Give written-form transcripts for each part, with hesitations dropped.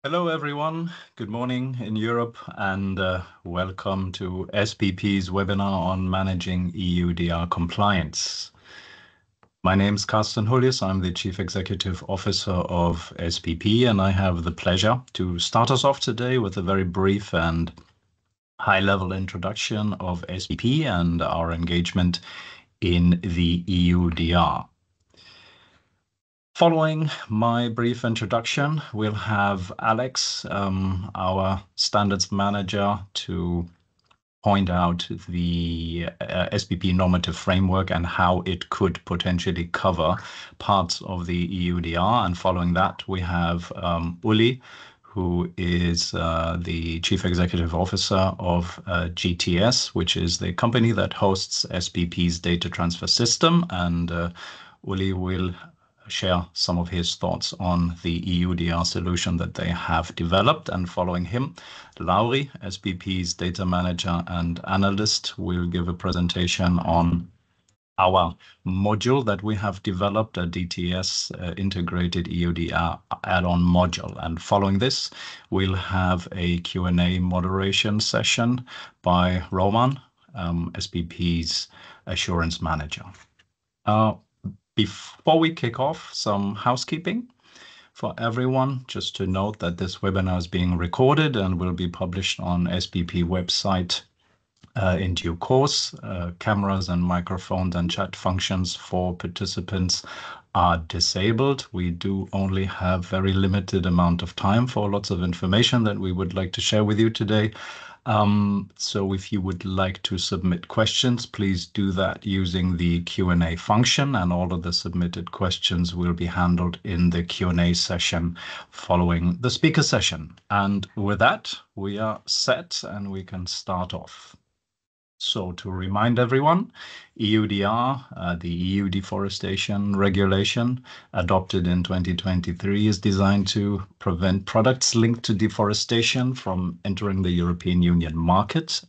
Hello, everyone. Good morning in Europe, and welcome to SBP's webinar on managing EUDR compliance. My name is Carsten Hullius. I'm the Chief Executive Officer of SBP, and I have the pleasure to start us off today with a very brief and high-level introduction of SBP and our engagement in the EUDR. Following my brief introduction, we'll have Alex, our standards manager, to point out the SBP normative framework and how it could potentially cover parts of the EUDR. And following that, we have Uli, who is the Chief Executive Officer of GTS, which is the company that hosts SBP's Data Transfer System. And Uli will share some of his thoughts on the EUDR solution that they have developed. And following him, Lauri, SBP's data manager and analyst, will give a presentation on our module that we have developed, a DTS integrated EUDR add-on module. And following this, we'll have a Q&A moderation session by Roman, SBP's assurance manager. Before we kick off, some housekeeping for everyone, just to note that this webinar is being recorded and will be published on SBP website in due course. Cameras and microphones and chat functions for participants are disabled. We do only have very limited amount of time for lots of information that we would like to share with you today. So if you would like to submit questions, please do that using the Q&A function, and all of the submitted questions will be handled in the Q&A session following the speaker session. And with that, we are set and we can start off. So to remind everyone, EUDR, the EU Deforestation Regulation adopted in 2023, is designed to prevent products linked to deforestation from entering the European Union market,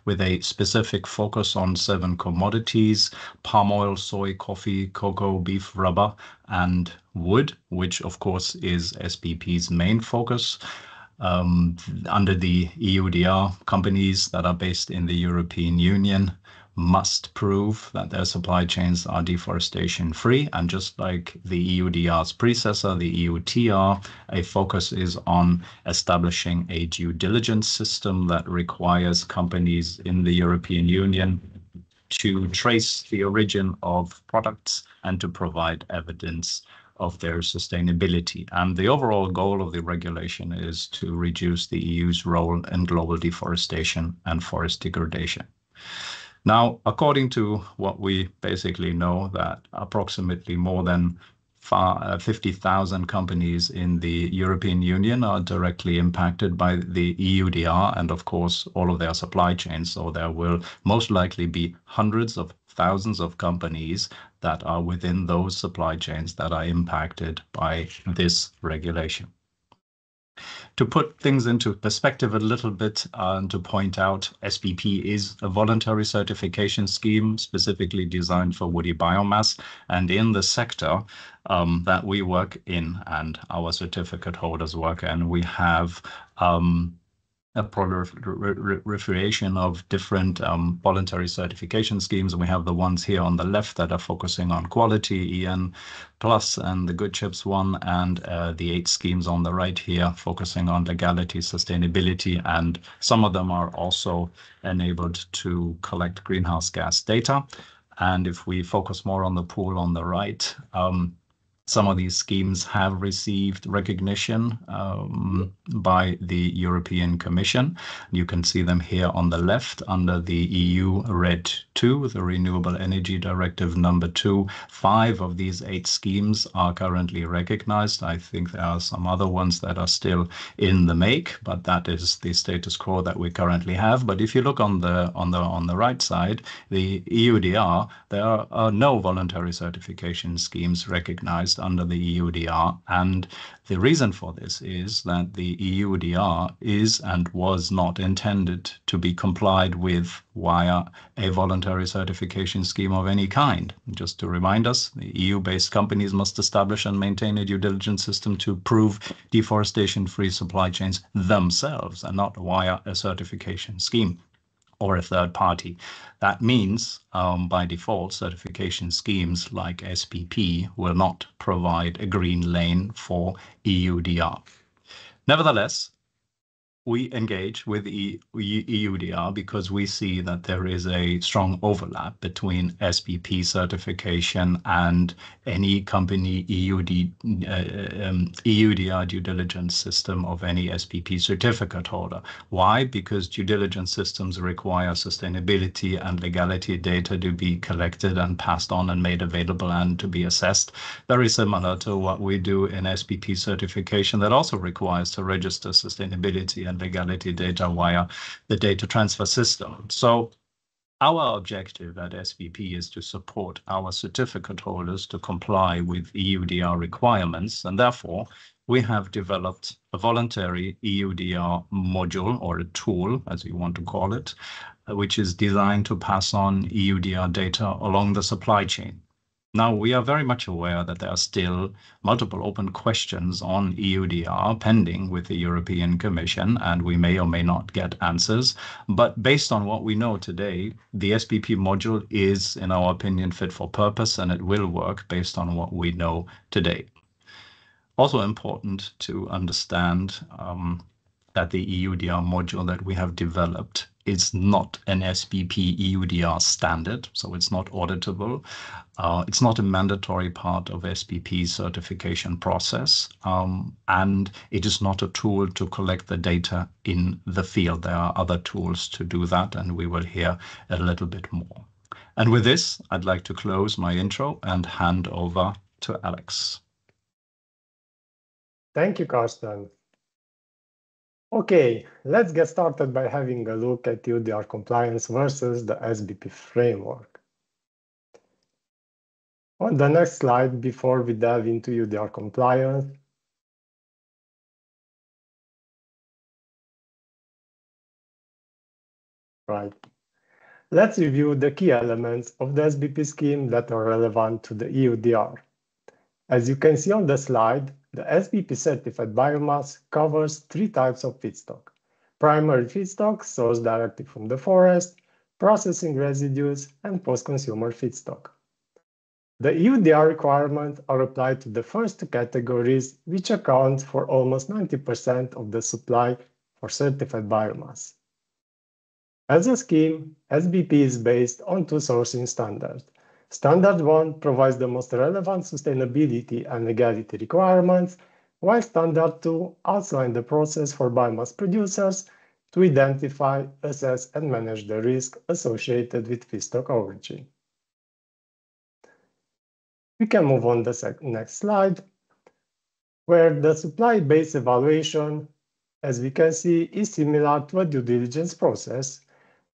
with a specific focus on 7 commodities: palm oil, soy, coffee, cocoa, beef, rubber, and wood, which of course is SBP's main focus. Under the EUDR, companies that are based in the European Union must prove that their supply chains are deforestation-free. And just like the EUDR's predecessor, the EUTR, a focus is on establishing a due diligence system that requires companies in the European Union to trace the origin of products and to provide evidence of their sustainability. And the overall goal of the regulation is to reduce the EU's role in global deforestation and forest degradation. Now, according to what we basically know, that approximately more than 50,000 companies in the European Union are directly impacted by the EUDR and, of course, all of their supply chains. So there will most likely be hundreds of thousands of companies that are within those supply chains that are impacted by this regulation. To put things into perspective a little bit and to point out, SBP is a voluntary certification scheme specifically designed for woody biomass, and in the sector that we work in and our certificate holders work in, we have a proliferation of different voluntary certification schemes. We have the ones here on the left that are focusing on quality, EN Plus and the Good Chips one, and the 8 schemes on the right here focusing on legality, sustainability, and some of them are also enabled to collect greenhouse gas data. And if we focus more on the pool on the right, some of these schemes have received recognition by the European Commission. You can see them here on the left under the EU RED II, the Renewable Energy Directive number 2. 5 of these 8 schemes are currently recognized. I think there are some other ones that are still in the make, but that is the status quo that we currently have. But if you look on the right side, the EUDR, there are no voluntary certification schemes recognized under the EUDR. And the reason for this is that the EUDR is and was not intended to be complied with via a voluntary certification scheme of any kind. Just to remind us, the EU-based companies must establish and maintain a due diligence system to prove deforestation-free supply chains themselves and not via a certification scheme or a third party. That means, by default, certification schemes like SBP will not provide a green lane for EUDR. Nevertheless, we engage with EUDR because we see that there is a strong overlap between SBP certification and any company EUDR due diligence system of any SBP certificate holder. Why? Because due diligence systems require sustainability and legality data to be collected and passed on and made available and to be assessed, very similar to what we do in SBP certification that also requires to register sustainability and legality data via the data transfer system. So our objective at SBP is to support our certificate holders to comply with EUDR requirements, and therefore we have developed a voluntary EUDR module, or a tool, as you want to call it, which is designed to pass on EUDR data along the supply chain. Now, we are very much aware that there are still multiple open questions on EUDR pending with the European Commission, and we may or may not get answers. But based on what we know today, the SBP module is, in our opinion, fit for purpose, and it will work based on what we know today. Also important to understand that the EUDR module that we have developed is not an SBP EUDR standard, so it's not auditable. It's not a mandatory part of SBP certification process, and it is not a tool to collect the data in the field. There are other tools to do that, and we will hear a little bit more. And with this, I'd like to close my intro and hand over to Alex. Thank you, Carsten. Okay, let's get started by having a look at EUDR compliance versus the SBP framework. On the next slide, before we delve into EUDR compliance, let's review the key elements of the SBP scheme that are relevant to the EUDR. As you can see on the slide, the SBP certified biomass covers three types of feedstock: primary feedstock sourced directly from the forest, processing residues, and post-consumer feedstock. The EUDR requirements are applied to the first two categories, which account for almost 90% of the supply for certified biomass. As a scheme, SBP is based on two sourcing standards. Standard 1 provides the most relevant sustainability and legality requirements, while Standard 2 outlines the process for biomass producers to identify, assess, and manage the risk associated with feedstock origin. We can move on to the next slide, where the supply-based evaluation, as we can see, is similar to a due diligence process,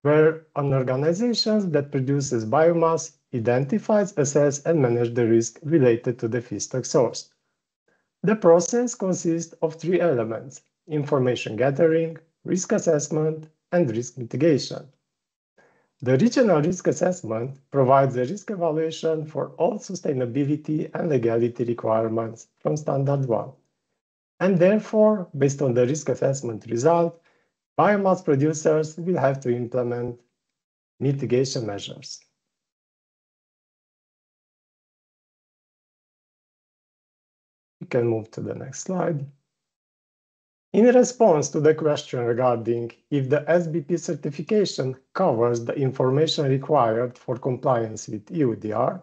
where an organization that produces biomass identifies, assesses, and manages the risk related to the feedstock source. The process consists of three elements: information gathering, risk assessment, and risk mitigation. The regional risk assessment provides a risk evaluation for all sustainability and legality requirements from Standard 1. And therefore, based on the risk assessment result, biomass producers will have to implement mitigation measures. We can move to the next slide. In response to the question regarding if the SBP certification covers the information required for compliance with EUDR,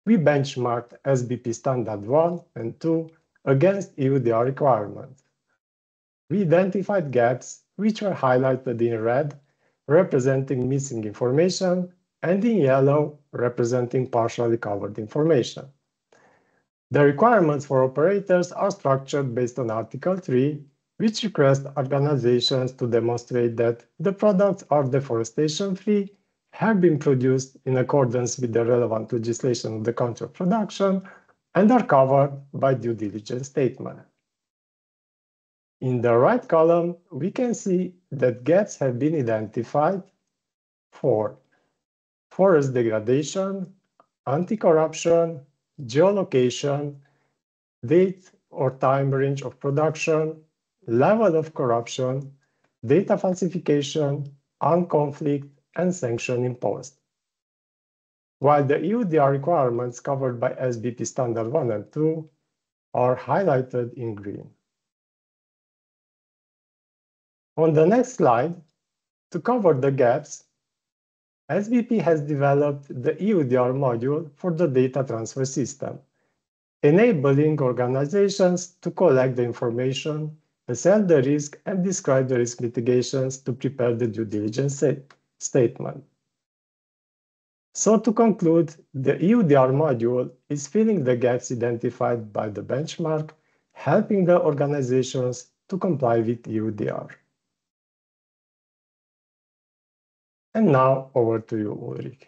we benchmarked SBP Standard 1 and 2 against EUDR requirements. We identified gaps which were highlighted in red, representing missing information, and in yellow, representing partially covered information. The requirements for operators are structured based on Article 3, which requests organizations to demonstrate that the products are deforestation-free, have been produced in accordance with the relevant legislation of the country of production, and are covered by due diligence statement. In the right column, we can see that gaps have been identified for forest degradation, anti-corruption, geolocation, date or time range of production, level of corruption, data falsification, conflict, and sanction imposed. While the EUDR requirements covered by SBP Standard 1 and 2 are highlighted in green. On the next slide, to cover the gaps, SBP has developed the EUDR module for the data transfer system, enabling organizations to collect the information, assess the risk, and describe the risk mitigations to prepare the due diligence statement. So to conclude, the EUDR module is filling the gaps identified by the benchmark, helping the organizations to comply with EUDR. And now over to you, Ulrich.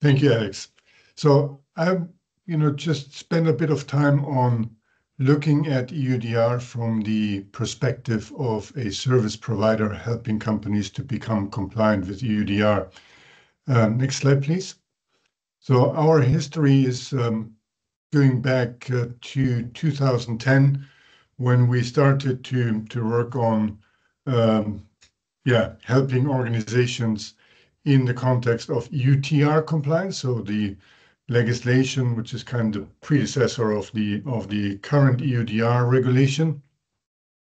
Thank you, Alex. So I, just spend a bit of time on looking at EUDR from the perspective of a service provider helping companies to become compliant with EUDR. Next slide, please. So our history is going back to 2010 when we started to work on helping organizations in the context of EUDR compliance, so the legislation which is kind of predecessor of the current EUDR regulation.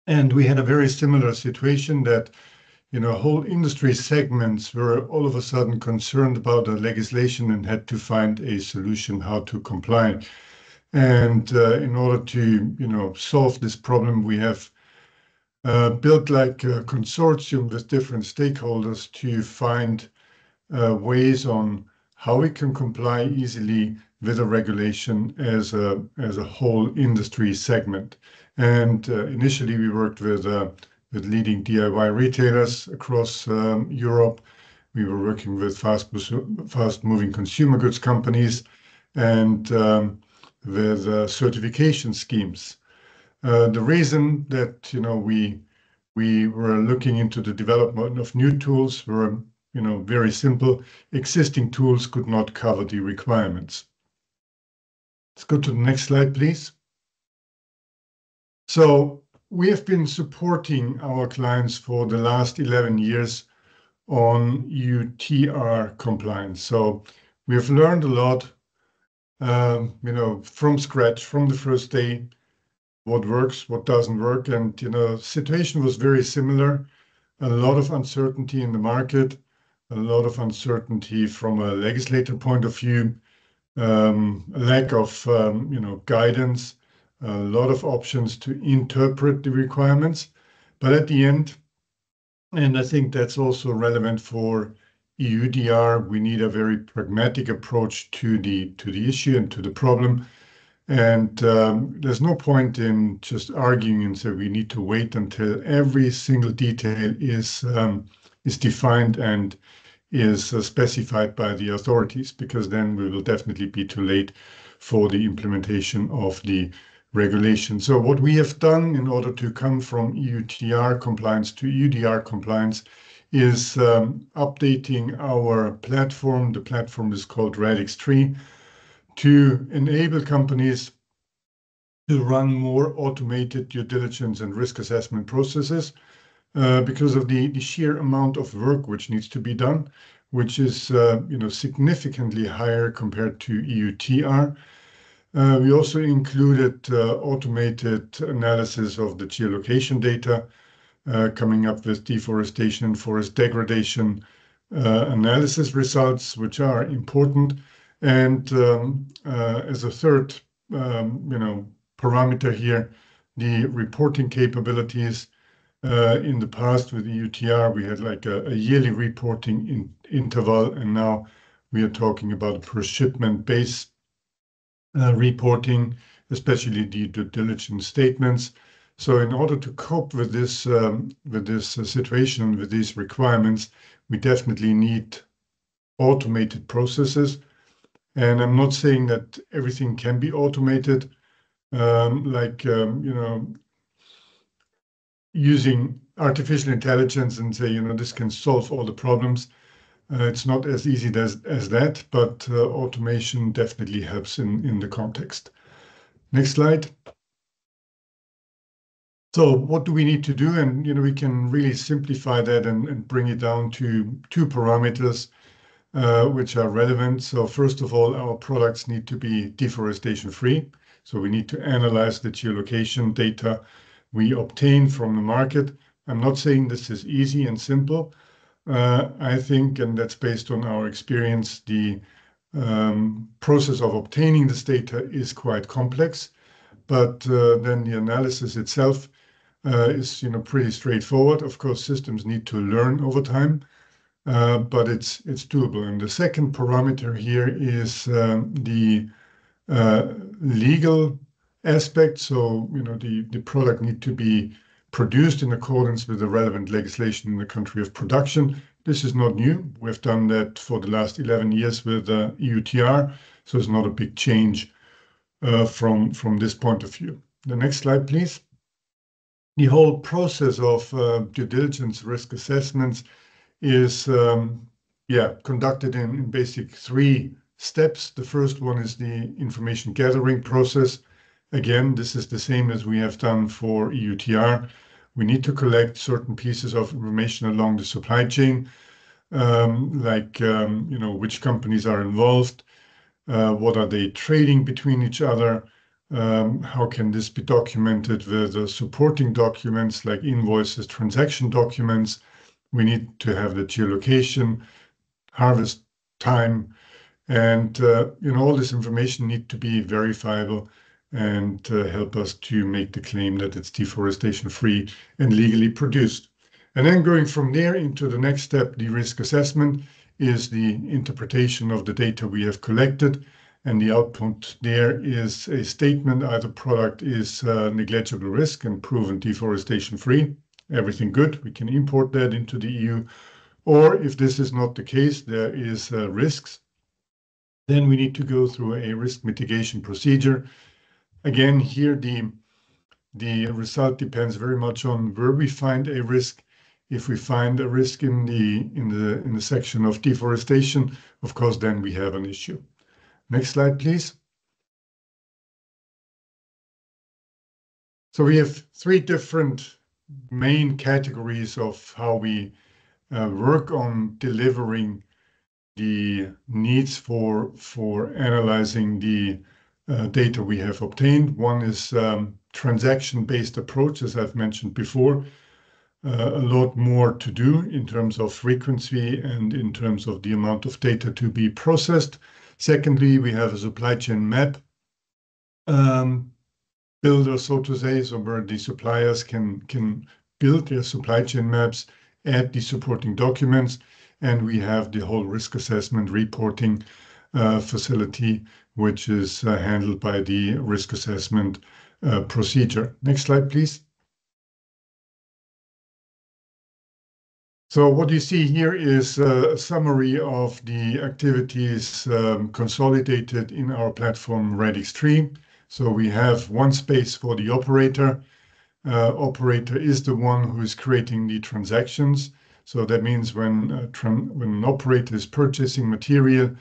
And we had a very similar situation that whole industry segments were all of a sudden concerned about the legislation and had to find a solution how to comply. And in order to solve this problem, we have built like a consortium with different stakeholders to find ways on how we can comply easily with a regulation as a whole industry segment. And initially, we worked with leading DIY retailers across Europe. We were working with fast-moving consumer goods companies and with certification schemes. The reason that we were looking into the development of new tools were very simple. Existing tools could not cover the requirements. Let's go to the next slide, please. So we have been supporting our clients for the last 11 years on EUDR compliance. So we have learned a lot, from scratch, from the first day, what works, what doesn't work. And, the situation was very similar. A lot of uncertainty in the market, a lot of uncertainty from a legislator point of view, lack of guidance, a lot of options to interpret the requirements. But at the end, and I think that's also relevant for EUDR, we need a very pragmatic approach to the issue and to the problem. And there's no point in just arguing and say we need to wait until every single detail is defined and is specified by the authorities, because then we will definitely be too late for the implementation of the regulation. So what we have done in order to come from EUDR compliance to EUDR compliance is updating our platform. The platform is called Radix3 to enable companies to run more automated due diligence and risk assessment processes because of the sheer amount of work which needs to be done, which is significantly higher compared to EUDR. We also included automated analysis of the geolocation data, coming up with deforestation and forest degradation analysis results, which are important. And as a third parameter here, the reporting capabilities. In the past with EUDR, we had like a yearly reporting interval, and now we are talking about per shipment base reporting, especially the due diligence statements. So in order to cope with this situation, with these requirements, we definitely need automated processes. And I'm not saying that everything can be automated, using artificial intelligence and say, this can solve all the problems. It's not as easy as that, but automation definitely helps in the context. Next slide. So what do we need to do? And we can really simplify that and bring it down to 2 parameters which are relevant. So first of all, our products need to be deforestation-free. So we need to analyze the geolocation data we obtain from the market. I'm not saying this is easy and simple. I think, and that's based on our experience, the process of obtaining this data is quite complex, but then the analysis itself is pretty straightforward. Of course, systems need to learn over time, but it's doable. And the second parameter here is the legal aspect. So the product need to be produced in accordance with the relevant legislation in the country of production. This is not new. We've done that for the last 11 years with EUDR, so it's not a big change from this point of view. The next slide, please. The whole process of due diligence risk assessments is conducted in basic 3 steps. The first one is the information gathering process. Again, this is the same as we have done for EUDR. We need to collect certain pieces of information along the supply chain, which companies are involved, what are they trading between each other, how can this be documented with supporting documents like invoices, transaction documents. We need to have the geolocation, harvest time, and all this information need to be verifiable and help us to make the claim that it's deforestation-free and legally produced. And then going from there into the next step, the risk assessment, is the interpretation of the data we have collected. And the output there is a statement, either product is negligible risk and proven deforestation-free, everything good, we can import that into the EU. Or if this is not the case, there is risks, then we need to go through a risk mitigation procedure. Again, here the result depends very much on where we find a risk. If we find a risk in the section of deforestation, of course, then we have an issue. Next slide, please. So we have 3 different main categories of how we work on delivering the needs for analyzing the data we have obtained. One is transaction-based approach, as I've mentioned before. A lot more to do in terms of frequency and in terms of the amount of data to be processed. Secondly, we have a supply chain map builder, so to say, so where the suppliers can build their supply chain maps, add the supporting documents, and we have the whole risk assessment reporting facility, which is handled by the risk assessment procedure. Next slide, please. So what you see here is a summary of the activities consolidated in our platform Radix3. So we have one space for the operator. Operator is the one who is creating the transactions. So that means when an operator is purchasing material,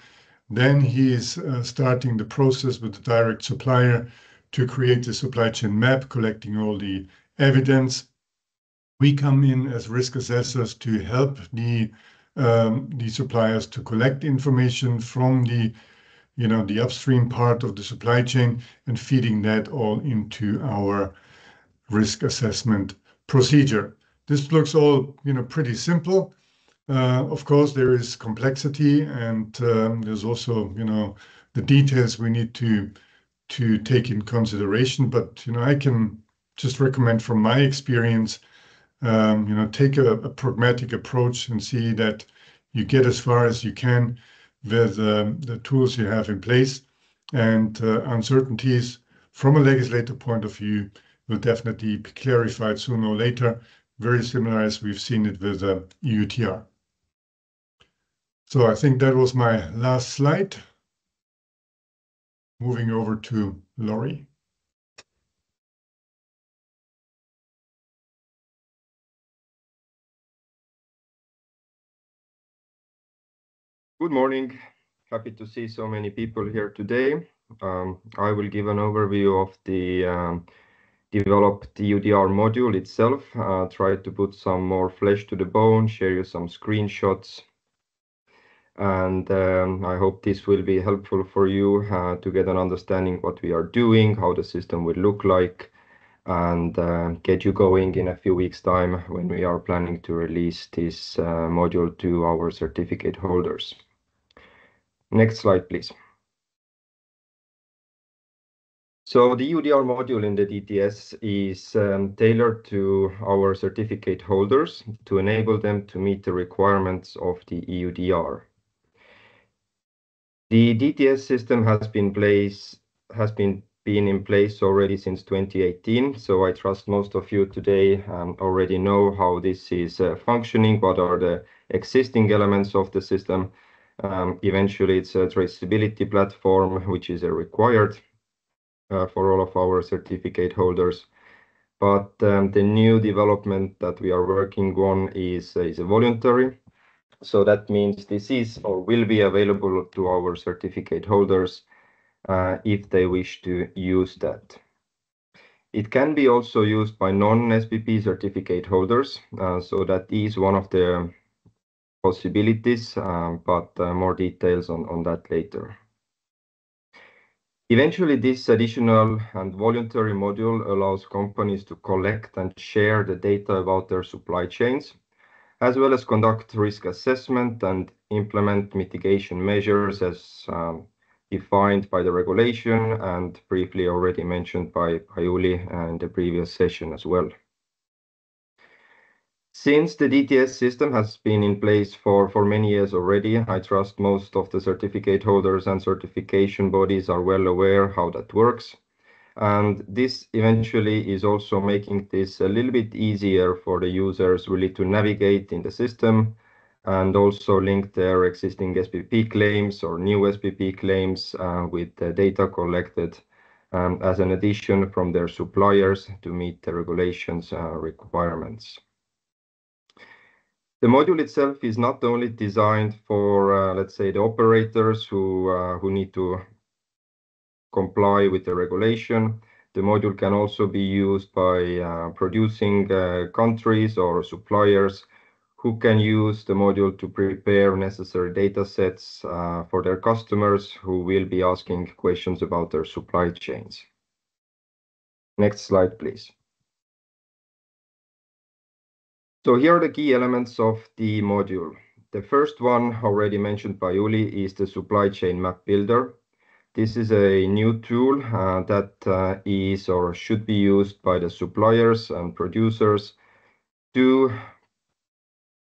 then he is starting the process with the direct supplier to create a supply chain map, collecting all the evidence. We come in as risk assessors to help the suppliers to collect information from the upstream part of the supply chain and feeding that all into our risk assessment procedure. This looks all pretty simple. Of course, there is complexity, and there's also the details we need to to take in consideration. But I can just recommend from my experience, take a pragmatic approach and see that you get as far as you can with the tools you have in place, and uncertainties from a legislator point of view will definitely be clarified sooner or later, very similar as we've seen it with EUDR. So I think that was my last slide. Moving over to Laurie. Good morning. Happy to see so many people here today. I will give an overview of the developed EUDR module itself, try to put some more flesh to the bone, share you some screenshots, and I hope this will be helpful for you to get an understanding what we are doing, how the system will look like, and get you going in a few weeks' time when we are planning to release this module to our certificate holders. Next slide, please. So the EUDR module in the DTS is tailored to our certificate holders to enable them to meet the requirements of the EUDR. The DTS system has been in place already since 2018, so I trust most of you today already know how this is functioning, what are the existing elements of the system. Eventually, it's a traceability platform, which is required for all of our certificate holders. But the new development that we are working on is a voluntary. So that means this is or will be available to our certificate holders if they wish to use that. It can be also used by non-SBP certificate holders, so that is one of the possibilities, but more details on that later. Eventually, this additional and voluntary module allows companies to collect and share the data about their supply chains, as well as conduct risk assessment and implement mitigation measures as defined by the regulation and briefly already mentioned by Uli in the previous session as well. Since the DTS system has been in place for many years already, I trust most of the certificate holders and certification bodies are well aware how that works. And this eventually is also making this a little bit easier for the users really to navigate in the system and also link their existing SBP claims or new SBP claims with the data collected as an addition from their suppliers to meet the regulations requirements. The module itself is not only designed for, let's say, the operators who need to comply with the regulation. The module can also be used by producing countries or suppliers who can use the module to prepare necessary data sets for their customers who will be asking questions about their supply chains. Next slide, please. So here are the key elements of the module. The first one, already mentioned by Uli, is the supply chain map builder. This is a new tool that is or should be used by the suppliers and producers to,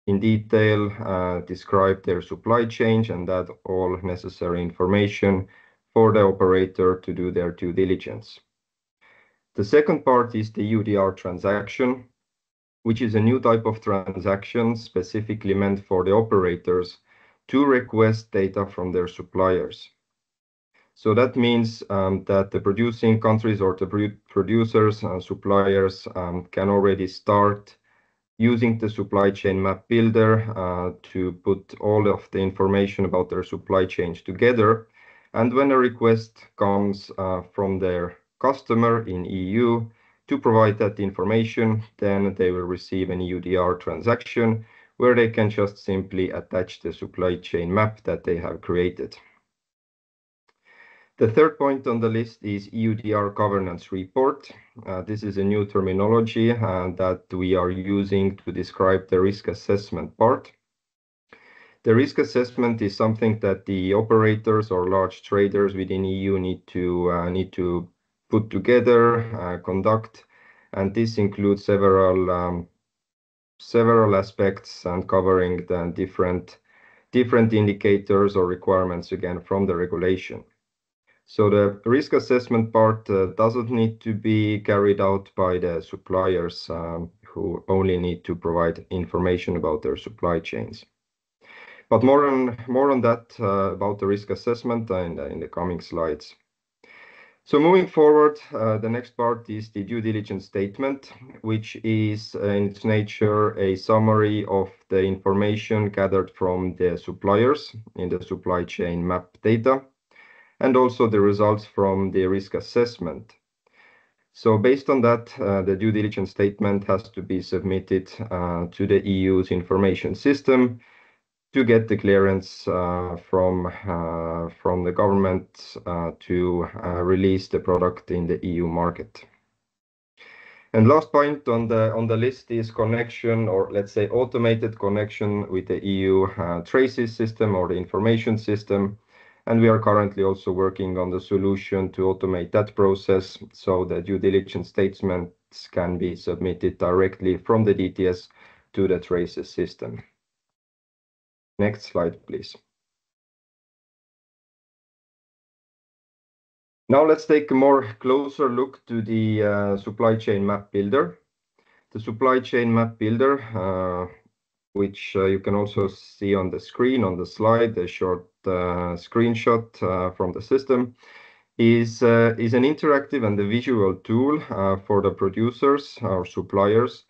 in detail, describe their supply chain and add all necessary information for the operator to do their due diligence. The second part is the EUDR transaction, which is a new type of transaction specifically meant for the operators to request data from their suppliers. So that means that the producing countries or the producers and suppliers can already start using the supply chain map builder to put all of the information about their supply chains together. And when a request comes from their customer in EU to provide that information, then they will receive an EUDR transaction where they can just simply attach the supply chain map that they have created. The third point on the list is EUDR governance report. This is a new terminology that we are using to describe the risk assessment part. The risk assessment is something that the operators or large traders within EU need to put together, conduct, and this includes several aspects and covering the different indicators or requirements again from the regulation. So the risk assessment part doesn't need to be carried out by the suppliers who only need to provide information about their supply chains. But more on that about the risk assessment in the coming slides. So moving forward, the next part is the due diligence statement, which is in its nature a summary of the information gathered from the suppliers in the supply chain map data, and also the results from the risk assessment. So based on that, the due diligence statement has to be submitted to the EU's information system to get the clearance from the government to release the product in the EU market. And last point on the list is connection, or let's say automated connection with the EU traces system or the information system. And we are currently also working on the solution to automate that process so the due diligence statements can be submitted directly from the DTS to the traces system. Next slide, please. Now let's take a more closer look to the supply chain map builder. The supply chain map builder, which you can also see on the screen on the slide, a short screenshot from the system, is an interactive and a visual tool for the producers or suppliers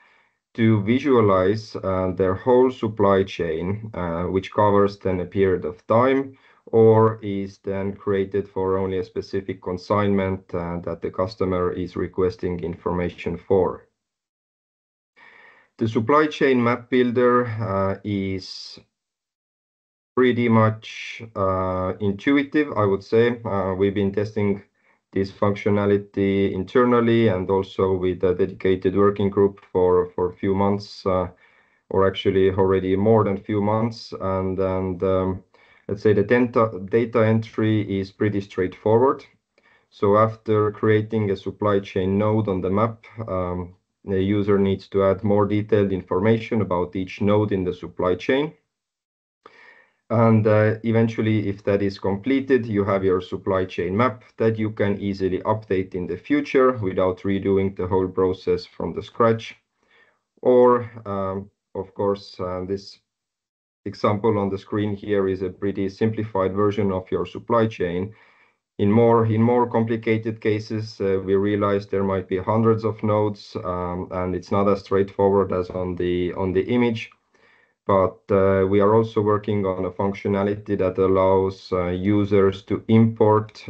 to visualize their whole supply chain, which covers then a period of time or is then created for only a specific consignment that the customer is requesting information for. The supply chain map builder is pretty much intuitive, I would say. We've been testing this functionality internally and also with a dedicated working group for a few months, or actually already more than a few months. And let's say the data entry is pretty straightforward. So after creating a supply chain node on the map, the user needs to add more detailed information about each node in the supply chain. And eventually, if that is completed, you have your supply chain map that you can easily update in the future without redoing the whole process from the scratch. Or, of course, this example on the screen here is a pretty simplified version of your supply chain. In more complicated cases, we realize there might be hundreds of nodes, and it's not as straightforward as on the image. But we are also working on a functionality that allows users to import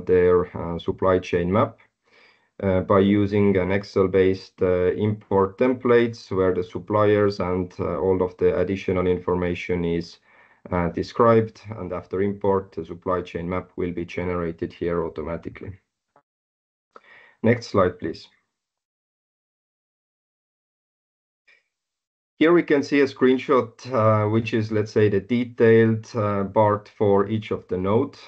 their supply chain map by using an Excel-based import templates where the suppliers and all of the additional information is described. And after import, the supply chain map will be generated here automatically. Next slide, please. Here we can see a screenshot, which is, let's say, the detailed part for each of the nodes.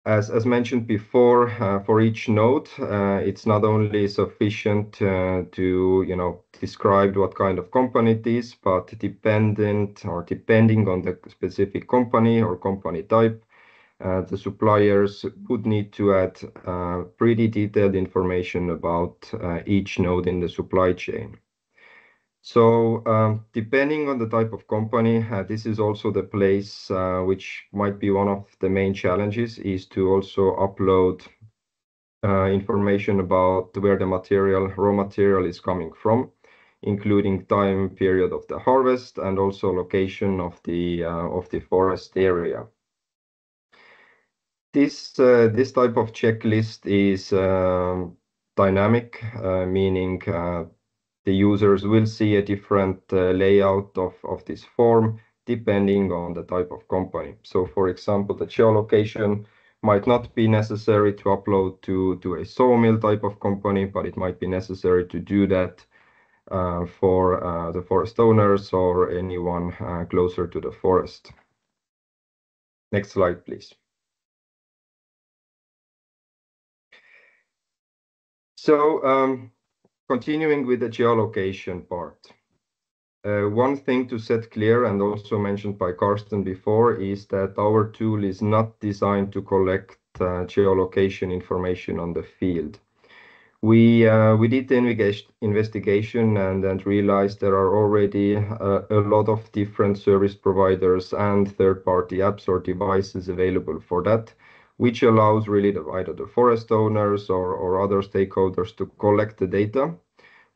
As mentioned before, for each node, it's not only sufficient to describe what kind of company it is, but depending on the specific company or company type, the suppliers would need to add pretty detailed information about each node in the supply chain. So depending on the type of company, this is also the place which might be one of the main challenges, is to also upload information about where the raw material is coming from, including time period of the harvest and also location of the forest area. This type of checklist is dynamic, meaning the users will see a different layout of this form depending on the type of company. So, for example, the geolocation might not be necessary to upload to a sawmill type of company, but it might be necessary to do that for the forest owners or anyone closer to the forest. Next slide, please. So continuing with the geolocation part. One thing to set clear, and also mentioned by Carsten before, is that our tool is not designed to collect geolocation information on the field. We did the investigation and realized there are already a lot of different service providers and third-party apps or devices available for that, which allows really either the forest owners or other stakeholders to collect the data.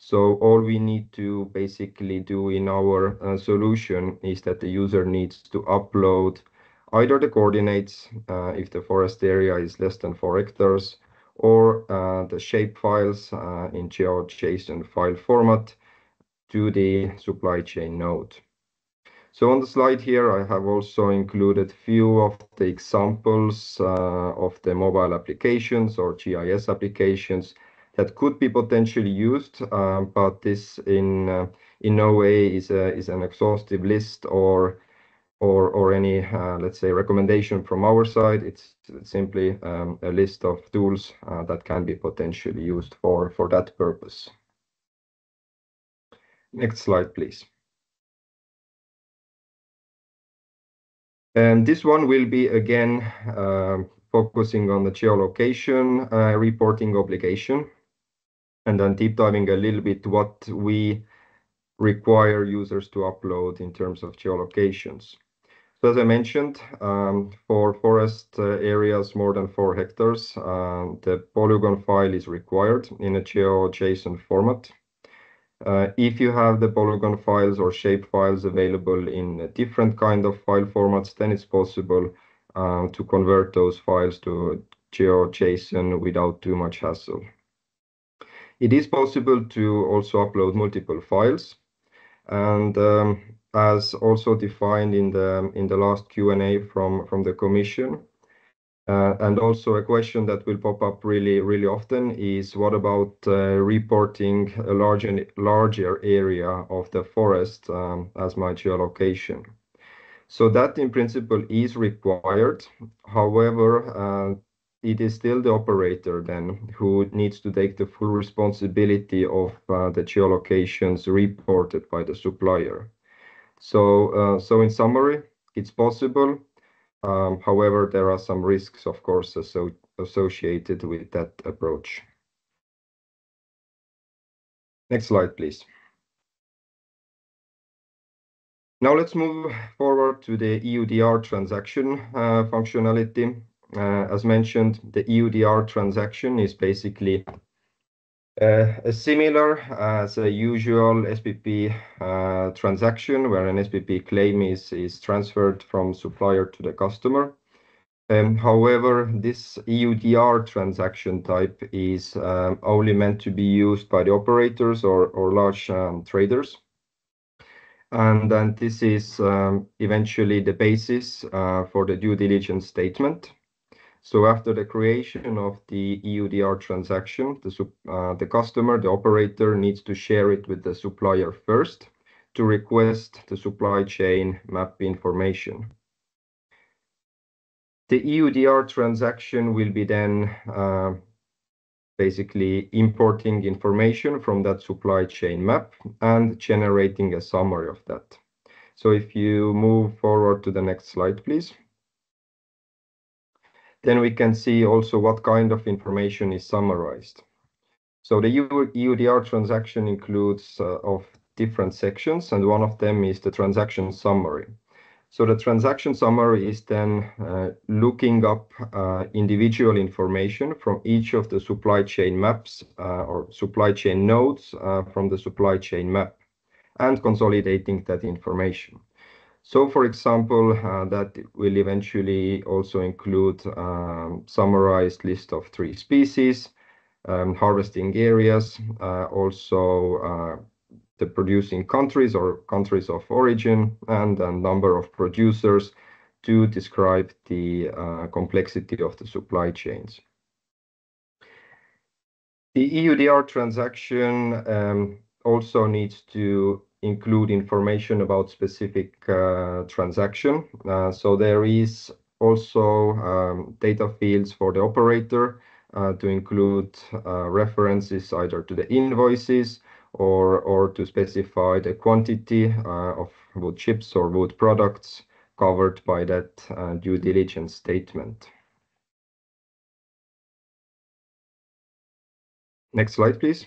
So all we need to basically do in our solution is that the user needs to upload either the coordinates if the forest area is less than 4 hectares, or the shape files in GeoJSON file format to the supply chain node. So on the slide here, I have also included few of the examples of the mobile applications or GIS applications that could be potentially used, but this in no way is an exhaustive list or any, let's say, recommendation from our side. It's simply a list of tools that can be potentially used for that purpose. Next slide, please. And this one will be again focusing on the geolocation reporting obligation, and then deep diving a little bit what we require users to upload in terms of geolocations. So as I mentioned, for forest areas more than 4 hectares, the polygon file is required in a GeoJSON format. If you have the polygon files or shape files available in a different kind of file formats, then it's possible to convert those files to GeoJSON without too much hassle. It is possible to also upload multiple files, and as also defined in the last Q&A from the Commission. And also a question that will pop up really often is what about reporting a larger area of the forest as my geolocation? So that in principle is required. However, it is still the operator then who needs to take the full responsibility of the geolocations reported by the supplier. So in summary, it's possible. However, there are some risks, of course, associated with that approach. Next slide, please. Now let's move forward to the EUDR transaction functionality. As mentioned, the EUDR transaction is basically similar as a usual SBP transaction, where an SBP claim is transferred from supplier to the customer. However, this EUDR transaction type is only meant to be used by the operators or large traders. And then this is eventually the basis for the due diligence statement. So after the creation of the EUDR transaction, the customer, the operator, needs to share it with the supplier first to request the supply chain map information. The EUDR transaction will be then basically importing information from that supply chain map and generating a summary of that. So if you move forward to the next slide, please. Then we can see also what kind of information is summarized. So the EUDR transaction includes of different sections, and one of them is the transaction summary. So the transaction summary is then looking up individual information from each of the supply chain maps or supply chain nodes from the supply chain map and consolidating that information. So, for example, that will eventually also include summarized list of 3 species, harvesting areas, also the producing countries or countries of origin, and a number of producers to describe the complexity of the supply chains. The EUDR transaction also needs to include information about specific transaction. So there is also data fields for the operator to include references either to the invoices or to specify the quantity of wood chips or wood products covered by that due diligence statement. Next slide, please.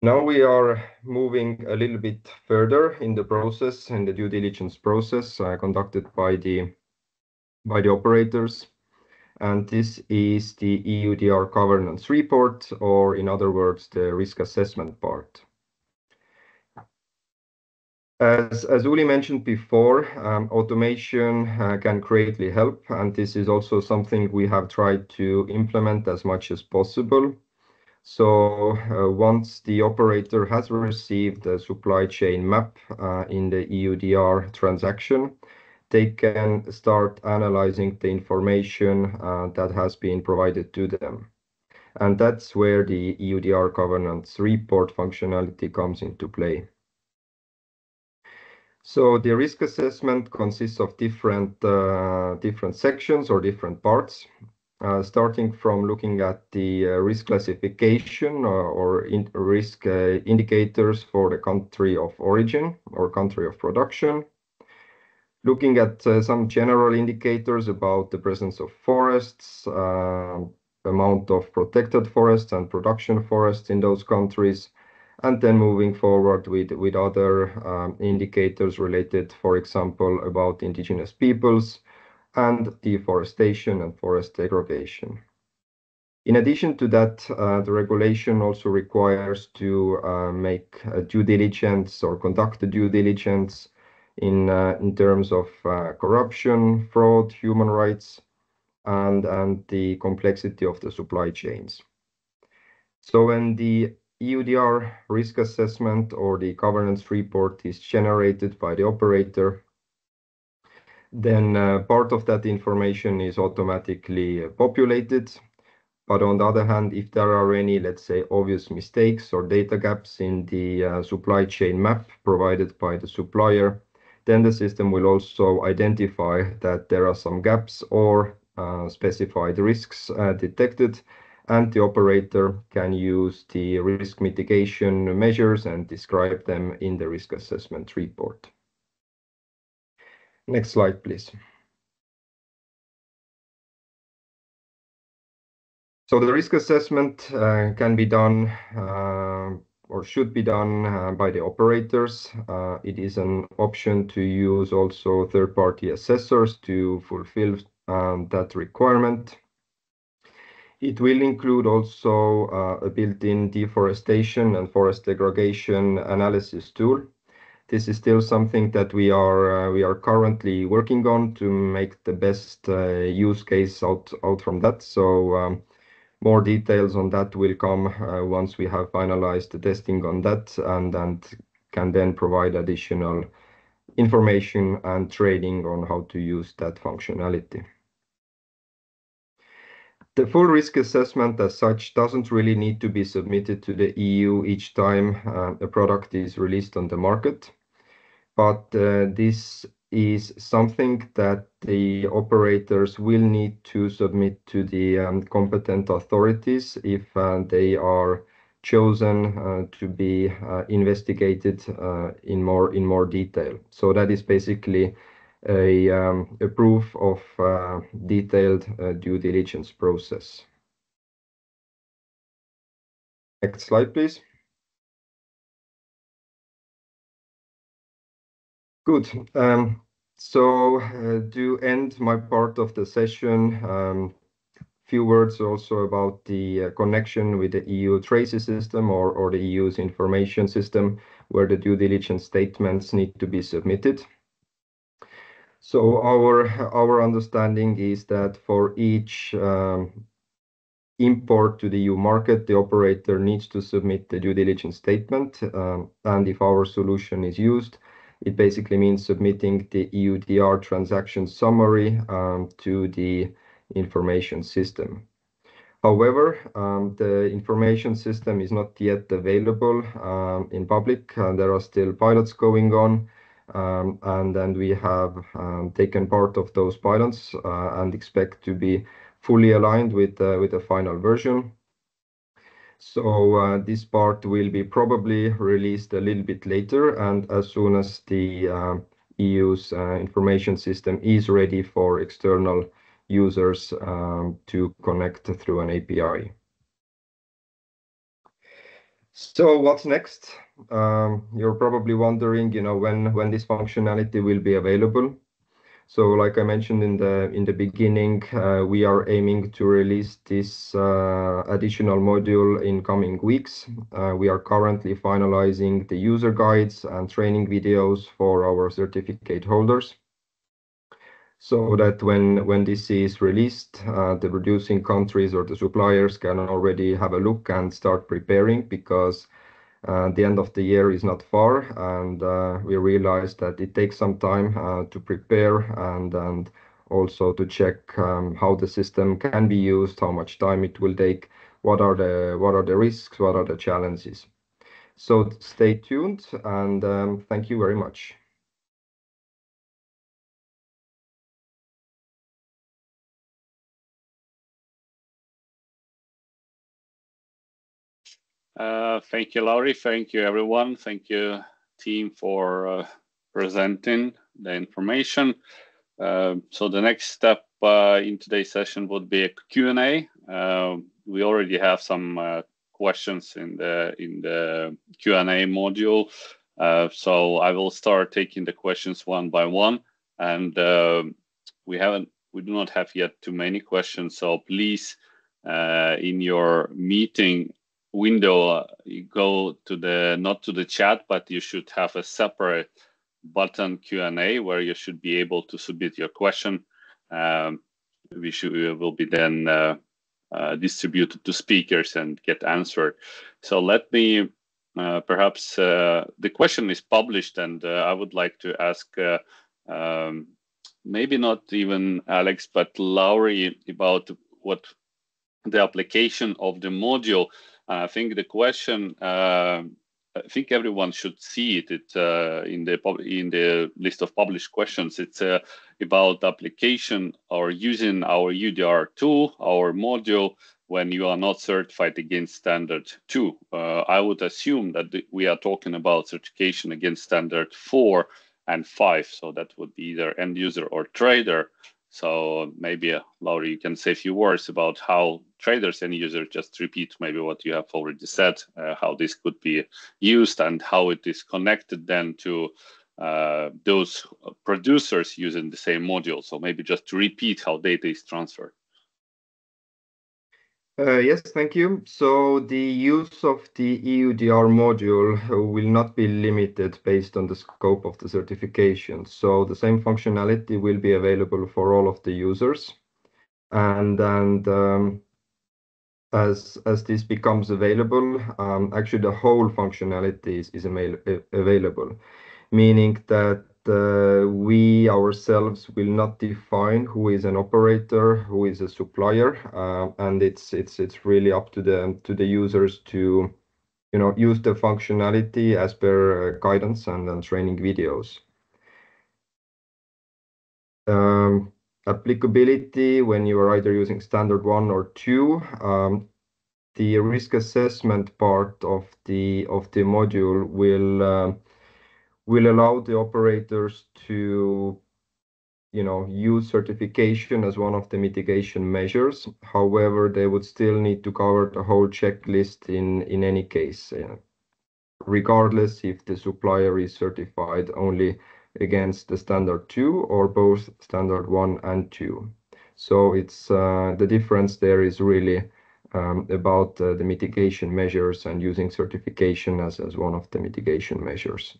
Now we are moving a little bit further in the process, in the due diligence process conducted by the operators. And this is the EUDR governance report, or in other words, the risk assessment part. As Uli mentioned before, automation can greatly help, and this is also something we have tried to implement as much as possible. So once the operator has received a supply chain map in the EUDR transaction, they can start analyzing the information that has been provided to them. And that's where the EUDR governance report functionality comes into play. So the risk assessment consists of different sections or different parts, starting from looking at the risk classification or risk indicators for the country of origin or country of production, looking at some general indicators about the presence of forests, amount of protected forests and production forests in those countries, and then moving forward with other indicators related, for example, about indigenous peoples and deforestation and forest degradation. In addition to that, the regulation also requires to make a due diligence or conduct a due diligence in terms of corruption, fraud, human rights, and the complexity of the supply chains. So when the EUDR risk assessment or the governance report is generated by the operator, then part of that information is automatically populated. But on the other hand, if there are any, let's say, obvious mistakes or data gaps in the supply chain map provided by the supplier, then the system will also identify that there are some gaps or specify the risks detected, and the operator can use the risk mitigation measures and describe them in the risk assessment report. Next slide, please. So the risk assessment can be done or should be done by the operators. It is an option to use also third-party assessors to fulfill that requirement. It will include also a built-in deforestation and forest degradation analysis tool. This is still something that we are currently working on to make the best use case out from that. So more details on that will come once we have finalized the testing on that, and can then provide additional information and training on how to use that functionality. The full risk assessment as such doesn't really need to be submitted to the EU each time a product is released on the market, but this is something that the operators will need to submit to the competent authorities if they are chosen to be investigated in more detail. So that is basically a proof of detailed due diligence process. Next slide, please. Good. So to end my part of the session, few words also about the connection with the EU Traceability system or the EU's information system, where the due diligence statements need to be submitted. So our understanding is that for each import to the EU market, the operator needs to submit the due diligence statement. And if our solution is used, it basically means submitting the EUDR transaction summary to the information system. However, the information system is not yet available in public. There are still pilots going on, and then we have taken part of those pilots and expect to be fully aligned with the final version. So this part will be probably released a little bit later, and as soon as the EU's information system is ready for external users to connect through an API. So what's next? You're probably wondering, when this functionality will be available. So like I mentioned in the beginning, we are aiming to release this additional module in coming weeks. We are currently finalizing the user guides and training videos for our certificate holders, so that when this is released, the producing countries or the suppliers can already have a look and start preparing, because the end of the year is not far, and we realize that it takes some time to prepare and also to check how the system can be used, how much time it will take, what are the risks, what are the challenges. So stay tuned, and thank you very much. Thank you, Lauri. Thank you, everyone. Thank you, team, for presenting the information. So the next step in today's session would be a Q&A. We already have some questions in the Q&A module. So I will start taking the questions one by one, and we do not have yet too many questions. So please, in your meeting window, you go to not to the chat, but you should have a separate button Q&A where you should be able to submit your question. We will be then distributed to speakers and get answered. So let me perhaps the question is published, and I would like to ask maybe not even Alex, but Lauri, about what the application of the module. I think the question, I think everyone should see it. It's in the list of published questions. It's about application or using our EUDR tool, our module, when you are not certified against standard 2. I would assume that we are talking about certification against standard 4 and 5. So that would be either end user or trader. So maybe, Lauri, you can say a few words about how traders and users, just repeat maybe what you have already said, how this could be used and how it is connected then to those producers using the same module. So maybe just to repeat how data is transferred. Yes, thank you. So the use of the EUDR module will not be limited based on the scope of the certification. So the same functionality will be available for all of the users. And as this becomes available, actually the whole functionality is available, meaning that we ourselves will not define who is an operator, who is a supplier, and it's really up to the users to use the functionality as per guidance and training videos. Applicability when you are either using standard 1 or 2. The risk assessment part of the module will allow the operators to use certification as one of the mitigation measures. However, they would still need to cover the whole checklist in any case, regardless if the supplier is certified only against the standard 2 or both standard 1 and 2. So it's the difference there is really about the mitigation measures and using certification as one of the mitigation measures.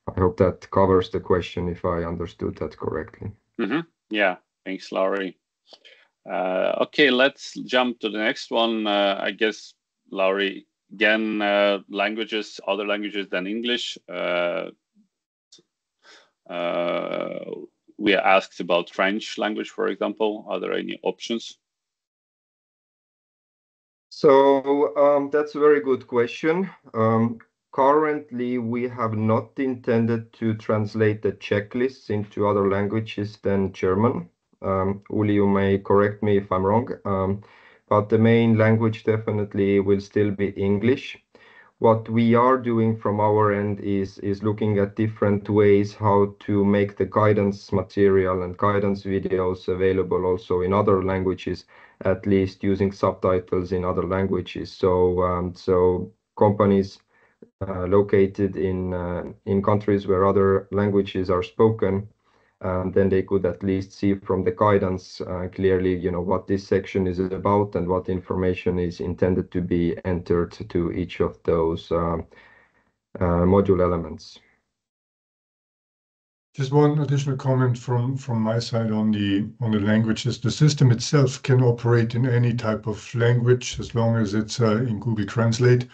I hope that covers the question, if I understood that correctly. Mm-hmm. Yeah, thanks, Lauri. Okay, let's jump to the next one. I guess, Lauri, again, languages, other languages than English. We are asked about French language, for example. Are there any options? So that's a very good question. Currently, we have not intended to translate the checklists into other languages than German. Uli, you may correct me if I'm wrong, but the main language definitely will still be English. What we are doing from our end is looking at different ways how to make the guidance material and guidance videos available also in other languages, at least using subtitles in other languages. So companies located in countries where other languages are spoken, then they could at least see from the guidance clearly, what this section is about and what information is intended to be entered to each of those module elements. Just one additional comment from my side on the languages. The system itself can operate in any type of language as long as it's in Google Translate.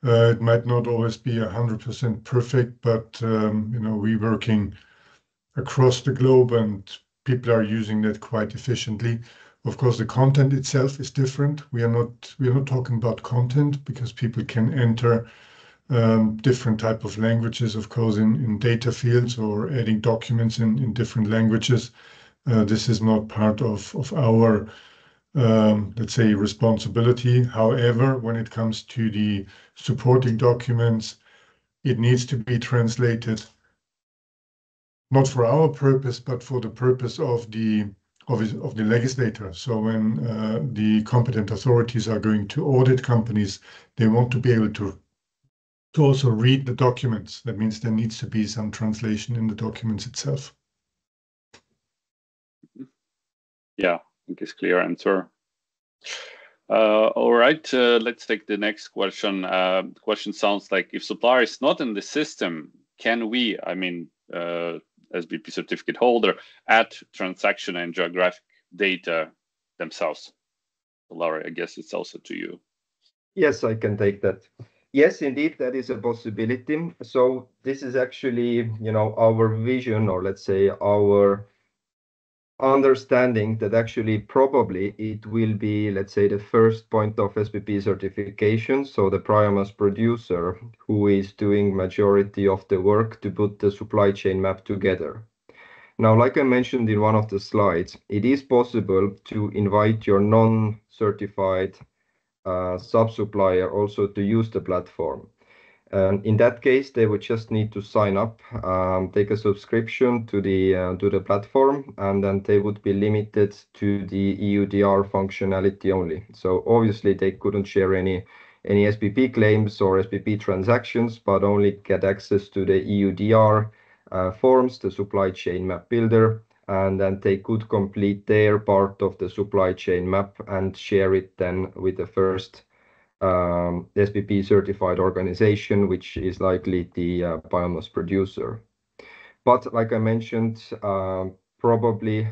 It might not always be 100% perfect, but we're working across the globe and people are using that quite efficiently. Of course, the content itself is different. We are not talking about content because people can enter different type of languages, of course, in data fields or adding documents in different languages. This is not part of our, let's say, responsibility. However, when it comes to the supporting documents, it needs to be translated, not for our purpose, but for the purpose of the legislator. So when the competent authorities are going to audit companies, they want to be able to also read the documents. That means there needs to be some translation in the documents itself. Yeah, I think it's clear answer. All right, let's take the next question. The question sounds like, if supplier is not in the system, can we, SBP certificate holder, add transaction and geographic data themselves? Laura, I guess it's also to you. Yes, I can take that. Yes, indeed, that is a possibility. So this is actually, our vision, or let's say our understanding that actually probably it will be, let's say, the first point of SBP certification. So the biomass producer who is doing majority of the work to put the supply chain map together. Now, like I mentioned in one of the slides, it is possible to invite your non-certified sub-supplier also to use the platform. And in that case, they would just need to sign up, take a subscription to the platform, and then they would be limited to the EUDR functionality only. So obviously, they couldn't share any SBP claims or SBP transactions, but only get access to the EUDR forms, the supply chain map builder, and then they could complete their part of the supply chain map and share it then with the first SBP certified organization, which is likely the biomass producer. But like I mentioned, probably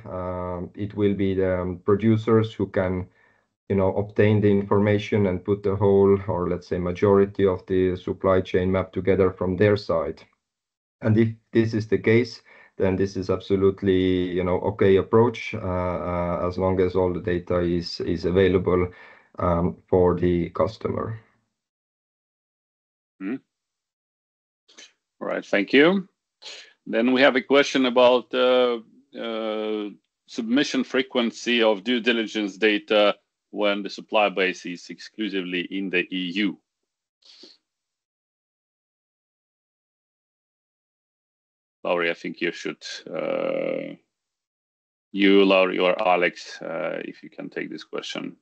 it will be the producers who can, obtain the information and put the whole, or let's say majority of the supply chain map together from their side. And if this is the case, then this is absolutely, okay approach, as long as all the data is available for the customer. All right, thank you. Then we have a question about submission frequency of due diligence data when the supply base is exclusively in the EU. Lauri, I think you should, Lauri or Alex, if you can take this question.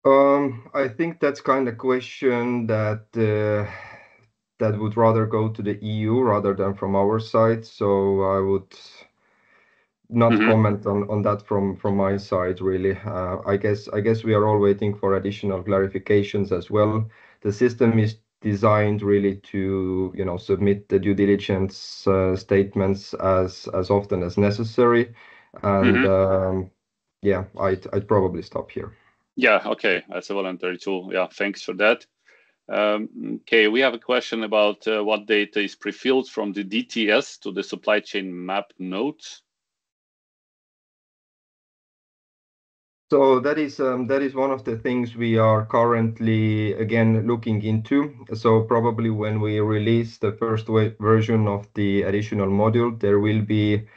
I think that's kind of question that that would rather go to the EU rather than from our side. So I would not comment on that from my side, really. I guess we are all waiting for additional clarifications as well. The system is designed really to submit the due diligence statements as often as necessary, and yeah, I'd probably stop here. Yeah, okay, that's a voluntary tool. Yeah, thanks for that. Okay, we have a question about what data is pre-filled from the DTS to the supply chain map nodes. So that is one of the things we are currently again looking into. So probably when we release the first version of the additional module, there will be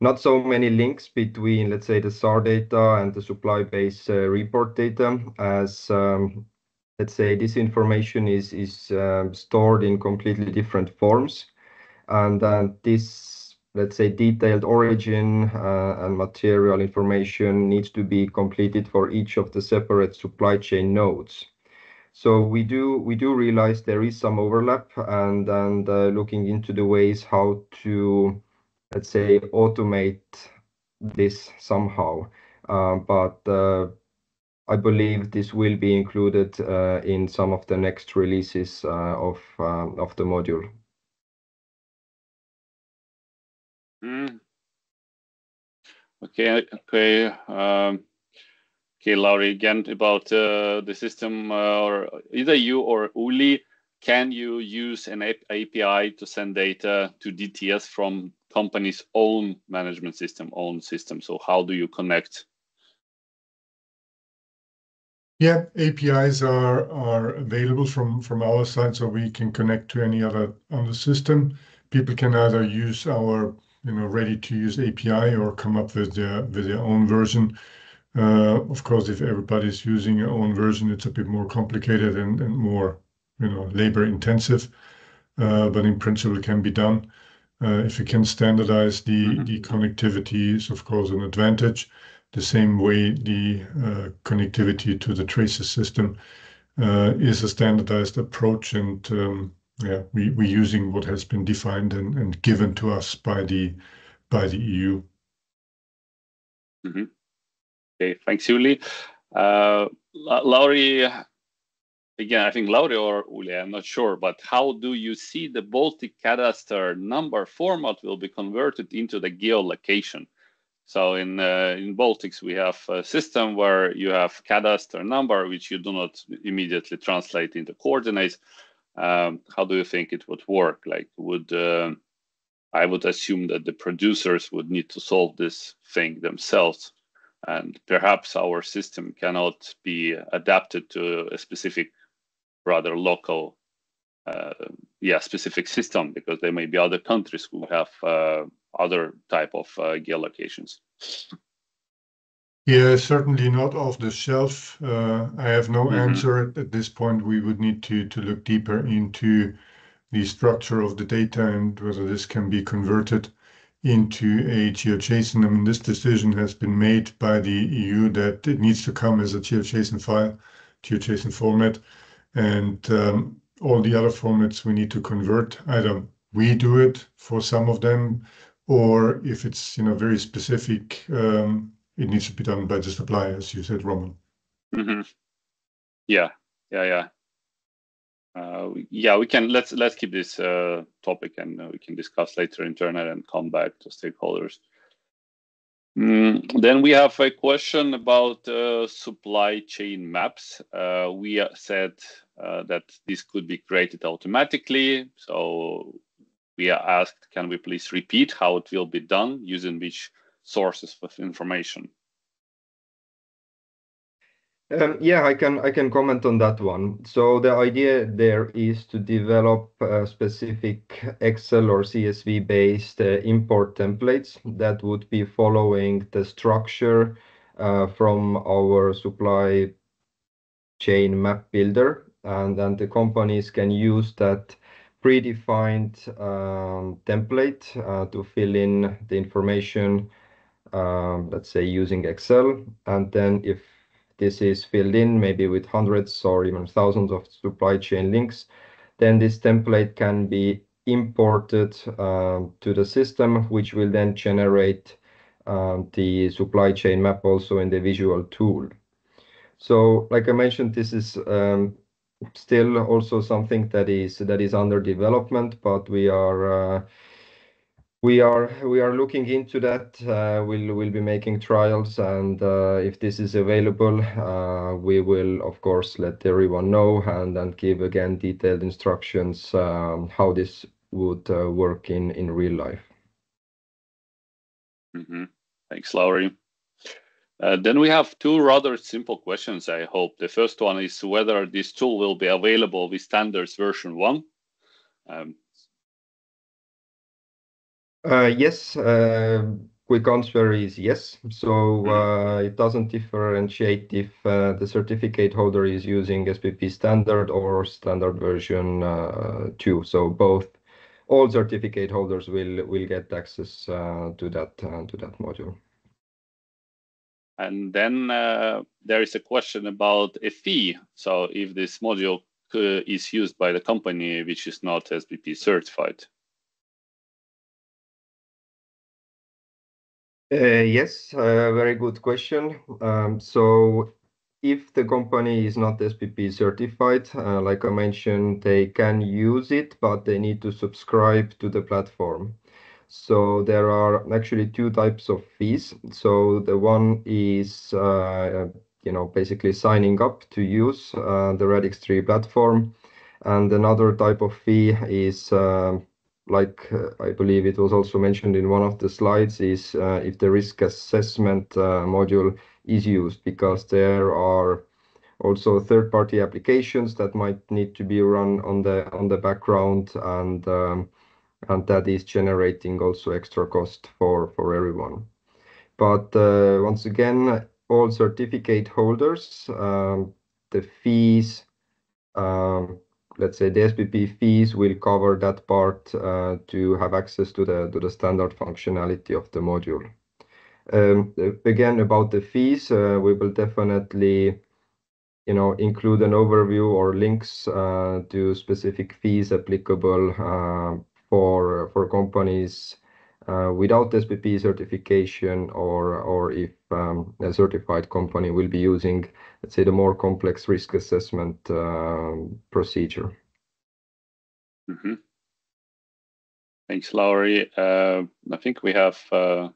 not so many links between, let's say, the SAR data and the supply base report data, as let's say this information is stored in completely different forms, and this, let's say, detailed origin and material information needs to be completed for each of the separate supply chain nodes. So we do realize there is some overlap, and looking into the ways how to, let's say, automate this somehow. But I believe this will be included in some of the next releases of the module. Okay. Okay, Lauri, again about the system, or either you or Uli, can you use an API to send data to DTS from company's own management system, own system? So how do you connect? Yeah, APIs are available from our side, so we can connect to any other on the system. People can either use our ready-to-use API or come up with their own version. Of course, if everybody's using your own version, it's a bit more complicated and more labor intensive. But in principle, it can be done. If you can standardize the connectivity is of course an advantage. The same way the connectivity to the traces system is a standardized approach, and we're using what has been defined and given to us by the EU. Okay, thanks, Uli. Lauri, again, I think Lauri or Uli, I'm not sure, but how do you see the Baltic cadastre number format will be converted into the geolocation? So in Baltics, we have a system where you have cadastre number, which you do not immediately translate into coordinates. How do you think it would work? Like, I would assume that the producers would need to solve this thing themselves, and perhaps our system cannot be adapted to a specific, rather local, specific system, because there may be other countries who have other type of geolocations. Yeah, certainly not off the shelf. I have no answer at this point. We would need to look deeper into the structure of the data and whether this can be converted into a GeoJSON. I mean, this decision has been made by the EU that it needs to come as a GeoJSON file, GeoJSON format, and all the other formats we need to convert. Either we do it for some of them, or if it's very specific, it needs to be done by the supplier, as you said, Roman. Yeah. We can let's keep this topic, and we can discuss later internally and come back to stakeholders. Then we have a question about supply chain maps. We said that this could be created automatically. So we are asked, can we please repeat how it will be done, using which sources of information? Yeah, I can comment on that one. So the idea there is to develop specific Excel or CSV based import templates that would be following the structure from our supply chain map builder, and then the companies can use that predefined template to fill in the information, let's say using Excel, and then if this is filled in maybe with hundreds or even thousands of supply chain links, then this template can be imported to the system, which will then generate the supply chain map also in the visual tool. So like I mentioned, this is still also something that is under development, but we are looking into that. We'll be making trials, and if this is available, we will of course let everyone know and then give again detailed instructions how this would work in real life. Thanks, Lauri. Then we have two rather simple questions, I hope. The first one is whether this tool will be available with standards version 1. Yes, quick answer is yes. So it doesn't differentiate if the certificate holder is using SBP standard or standard version 2. So all certificate holders will get access to that module. And then there is a question about a fee. So if this module is used by the company which is not SBP certified. Yes, very good question. So if the company is not SBP certified, like I mentioned, they can use it, but they need to subscribe to the platform. So there are actually two types of fees. So the one is, basically signing up to use the Radix 3 platform. And another type of fee is I believe it was also mentioned in one of the slides, is if the risk assessment module is used, because there are also third-party applications that might need to be run on the background, and that is generating also extra cost for everyone. But once again, all certificate holders, the fees, let's say the SBP fees will cover that part to have access to the standard functionality of the module. Again, about the fees, we will definitely include an overview or links to specific fees applicable for companies without SBP certification, or if a certified company will be using, let's say, the more complex risk assessment procedure. Mm-hmm. Thanks, Lauri. I think we have more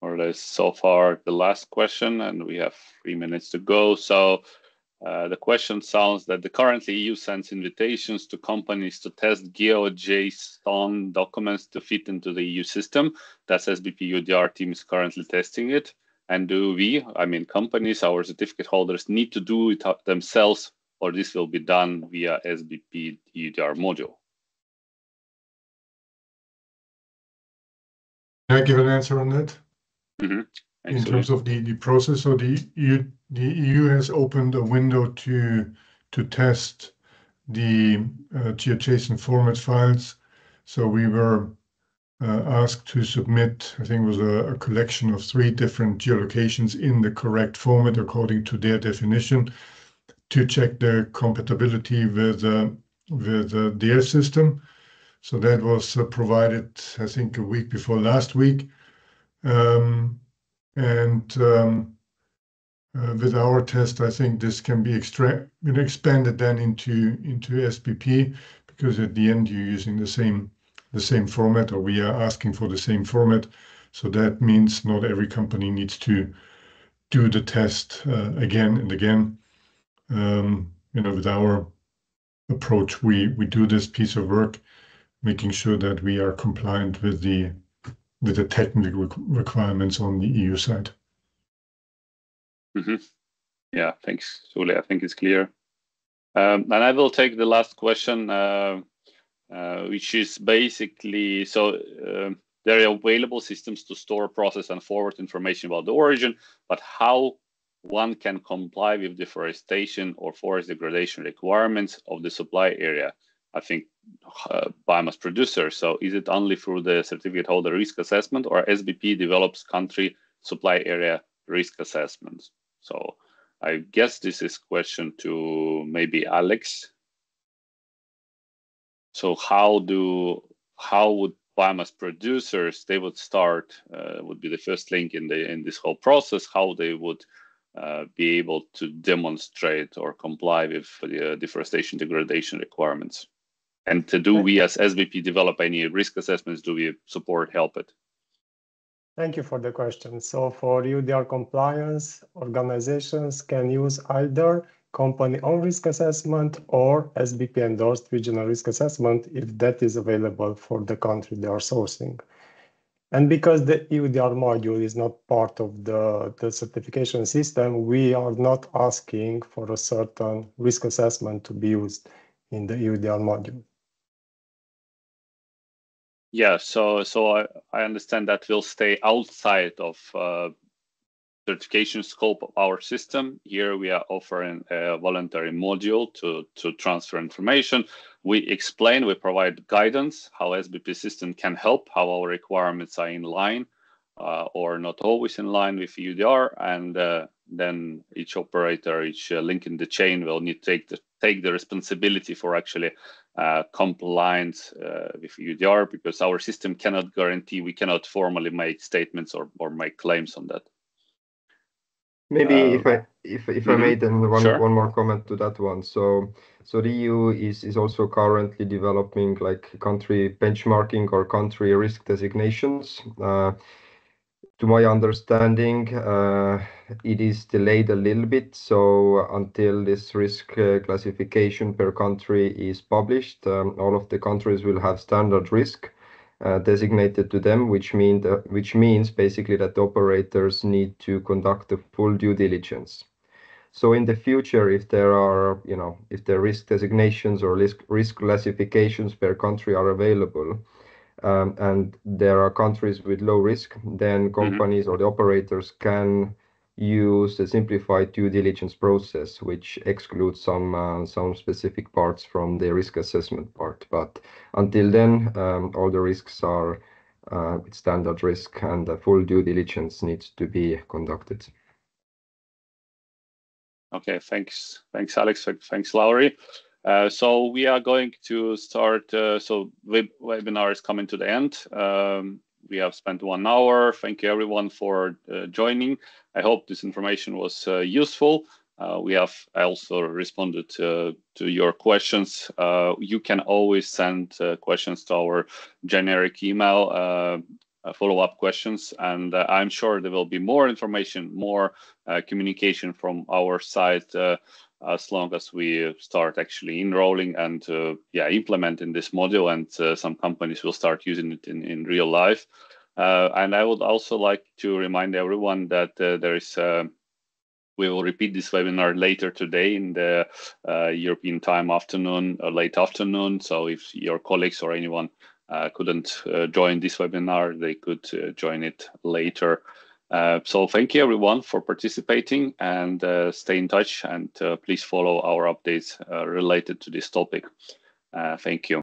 or less so far the last question, and we have 3 minutes to go. So the question sounds that the currently EU sends invitations to companies to test GeoJSON documents to fit into the EU system. That's SBP EUDR team is currently testing it. And do we, companies, our certificate holders, need to do it themselves, or this will be done via SBP EUDR module? Can I give an answer on that? Mm-hmm. In terms of the process, so the EU has opened a window to test the GeoJSON format files. So we were asked to submit, I think it was a collection of 3 different geolocations in the correct format according to their definition, to check their compatibility with their system. So that was provided, I think, a week before last week. With our test, I think this can be expanded then into SBP, because at the end you're using the same format, or we are asking for the same format. So that means not every company needs to do the test again and again. With our approach, we do this piece of work, making sure that we are compliant with the technical requirements on the EU side. Mm-hmm. Yeah, thanks, Suli. I think it's clear. And I will take the last question, which is basically, there are available systems to store, process, and forward information about the origin, but how one can comply with deforestation or forest degradation requirements of the supply area? I think biomass producer. So is it only through the certificate holder risk assessment, or SBP develops country supply area risk assessments? So I guess this is question to maybe Alex. So how would biomass producers, they would start, would be the first link in this whole process, how they would be able to demonstrate or comply with the deforestation degradation requirements? And do we as SBP develop any risk assessments? Do we support, help it? Thank you for the question. So for EUDR compliance, organizations can use either company-owned risk assessment or SBP-endorsed regional risk assessment if that is available for the country they are sourcing. And because the EUDR module is not part of the certification system, we are not asking for a certain risk assessment to be used in the EUDR module. Yeah, so I understand that will stay outside of certification scope of our system. Here we are offering a voluntary module to transfer information. We explain, we provide guidance how SBP system can help, how our requirements are in line or not always in line with EUDR, and then each operator, each link in the chain will need to take the responsibility for actually compliance with EUDR, because our system cannot guarantee, we cannot formally make statements or make claims on that. Maybe if I made then one more comment to that one. So the EU is also currently developing like country benchmarking or country risk designations. To my understanding, it is delayed a little bit. So until this risk classification per country is published, all of the countries will have standard risk designated to them, which means basically that the operators need to conduct a full due diligence. So in the future, if there are, if the risk designations or risk classifications per country are available, and there are countries with low risk, then companies or the operators can use the simplified due diligence process, which excludes some specific parts from the risk assessment part. But until then, all the risks are standard risk, and the full due diligence needs to be conducted. Okay, thanks, Alex. Thanks, Lauri. So we are going to start. So webinar is coming to the end. We have spent 1 hour. Thank you everyone for joining. I hope this information was useful. We have also responded to your questions. You can always send questions to our generic email, follow-up questions, and I'm sure there will be more information, more communication from our side as long as we start actually enrolling and implementing this module, and some companies will start using it in real life. And I would also like to remind everyone that there is we will repeat this webinar later today in the European time afternoon or late afternoon. So if your colleagues or anyone couldn't join this webinar, they could join it later. So thank you everyone for participating, and stay in touch, and please follow our updates related to this topic. Thank you.